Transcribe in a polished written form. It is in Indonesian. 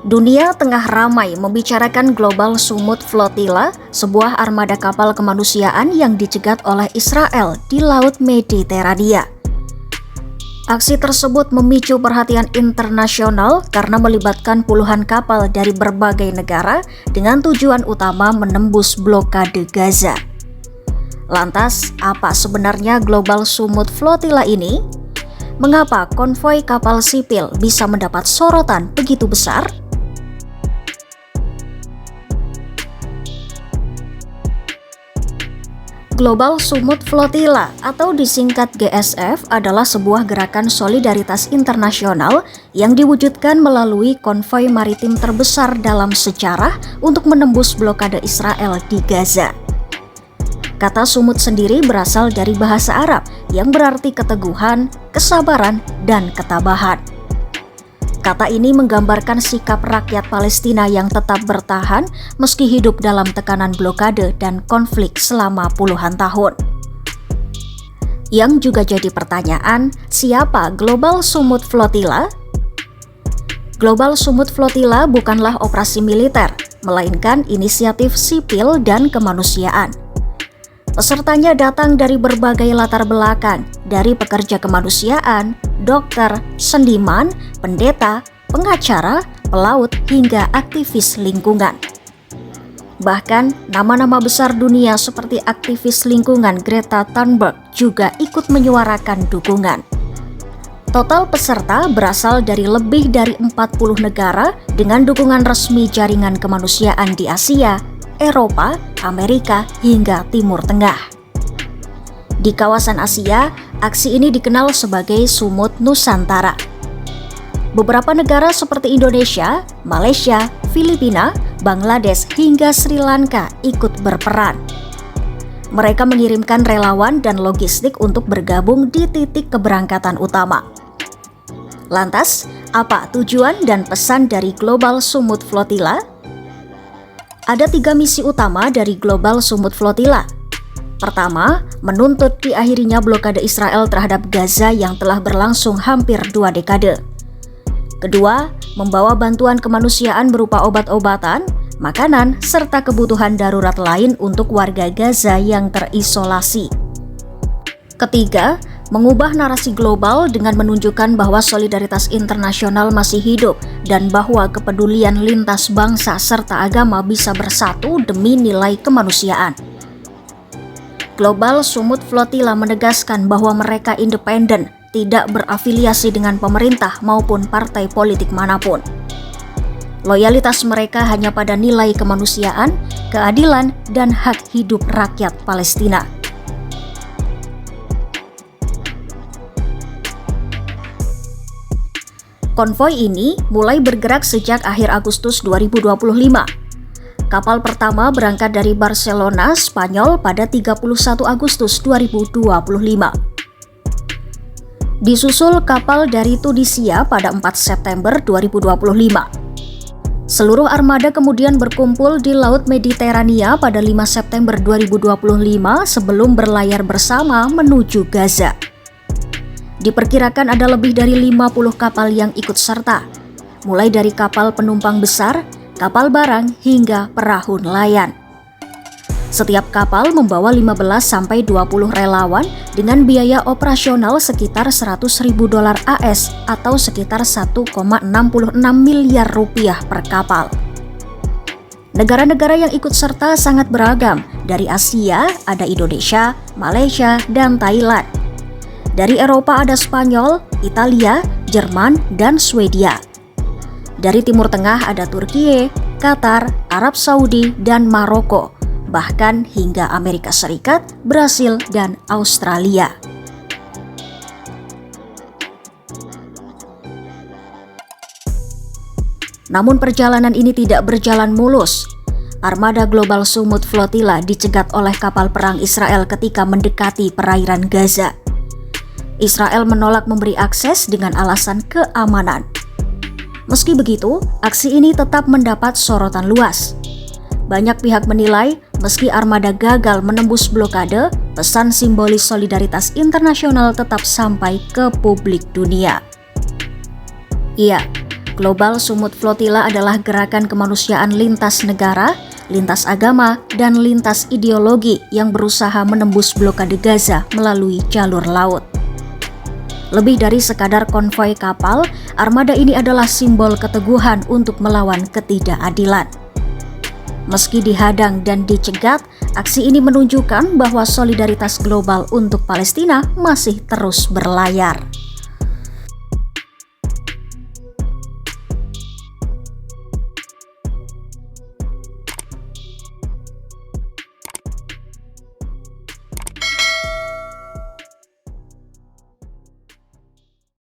Dunia tengah ramai membicarakan Global Sumut Flotilla, sebuah armada kapal kemanusiaan yang dicegat oleh Israel di Laut Mediterania. Aksi tersebut memicu perhatian internasional karena melibatkan puluhan kapal dari berbagai negara dengan tujuan utama menembus blokade Gaza. Lantas, apa sebenarnya Global Sumut Flotilla ini? Mengapa konvoi kapal sipil bisa mendapat sorotan begitu besar? Global Sumut Flotilla atau disingkat GSF adalah sebuah gerakan solidaritas internasional yang diwujudkan melalui konvoi maritim terbesar dalam sejarah untuk menembus blokade Israel di Gaza. Kata sumut sendiri berasal dari bahasa Arab yang berarti keteguhan, kesabaran, dan ketabahan. Kata ini menggambarkan sikap rakyat Palestina yang tetap bertahan meski hidup dalam tekanan blokade dan konflik selama puluhan tahun. Yang juga jadi pertanyaan, siapa Global Sumut Flotilla? Global Sumut Flotilla bukanlah operasi militer, melainkan inisiatif sipil dan kemanusiaan. Pesertanya datang dari berbagai latar belakang, dari pekerja kemanusiaan, dokter, seniman, pendeta, pengacara, pelaut, hingga aktivis lingkungan. Bahkan, nama-nama besar dunia seperti aktivis lingkungan Greta Thunberg juga ikut menyuarakan dukungan. Total peserta berasal dari lebih dari 40 negara dengan dukungan resmi jaringan kemanusiaan di Asia, Eropa, Amerika, hingga Timur Tengah. Di kawasan Asia, aksi ini dikenal sebagai Sumut Nusantara. Beberapa negara seperti Indonesia, Malaysia, Filipina, Bangladesh, hingga Sri Lanka ikut berperan. Mereka mengirimkan relawan dan logistik untuk bergabung di titik keberangkatan utama. Lantas, apa tujuan dan pesan dari Global Sumut Flotilla? Ada 3 misi utama dari Global Sumut Flotilla. Pertama, menuntut diakhirinya blokade Israel terhadap Gaza yang telah berlangsung hampir 2 dekade. Kedua, membawa bantuan kemanusiaan berupa obat-obatan, makanan, serta kebutuhan darurat lain untuk warga Gaza yang terisolasi. Ketiga, mengubah narasi global dengan menunjukkan bahwa solidaritas internasional masih hidup dan bahwa kepedulian lintas bangsa serta agama bisa bersatu demi nilai kemanusiaan. Global Sumut Flotilla menegaskan bahwa mereka independen, tidak berafiliasi dengan pemerintah maupun partai politik manapun. Loyalitas mereka hanya pada nilai kemanusiaan, keadilan, dan hak hidup rakyat Palestina. Konvoi ini mulai bergerak sejak akhir Agustus 2025. Kapal pertama berangkat dari Barcelona, Spanyol pada 31 Agustus 2025. Disusul kapal dari Tunisia pada 4 September 2025. Seluruh armada kemudian berkumpul di Laut Mediterania pada 5 September 2025 sebelum berlayar bersama menuju Gaza. Diperkirakan ada lebih dari 50 kapal yang ikut serta, mulai dari kapal penumpang besar, kapal barang, hingga perahu nelayan. Setiap kapal membawa 15-20 relawan dengan biaya operasional sekitar $100.000 AS atau sekitar 1,66 miliar rupiah per kapal. Negara-negara yang ikut serta sangat beragam. Dari Asia ada Indonesia, Malaysia, dan Thailand. Dari Eropa ada Spanyol, Italia, Jerman, dan Swedia. Dari Timur Tengah ada Turki, Qatar, Arab Saudi, dan Maroko. Bahkan hingga Amerika Serikat, Brasil, dan Australia. Namun perjalanan ini tidak berjalan mulus. Armada Global Sumut Flotilla dicegat oleh kapal perang Israel ketika mendekati perairan Gaza. Israel menolak memberi akses dengan alasan keamanan. Meski begitu, aksi ini tetap mendapat sorotan luas. Banyak pihak menilai, meski armada gagal menembus blokade, pesan simbolis solidaritas internasional tetap sampai ke publik dunia. Iya, Global Sumut Flotilla adalah gerakan kemanusiaan lintas negara, lintas agama, dan lintas ideologi yang berusaha menembus blokade Gaza melalui jalur laut. Lebih dari sekadar konvoi kapal, armada ini adalah simbol keteguhan untuk melawan ketidakadilan. Meski dihadang dan dicegat, aksi ini menunjukkan bahwa solidaritas global untuk Palestina masih terus berlayar.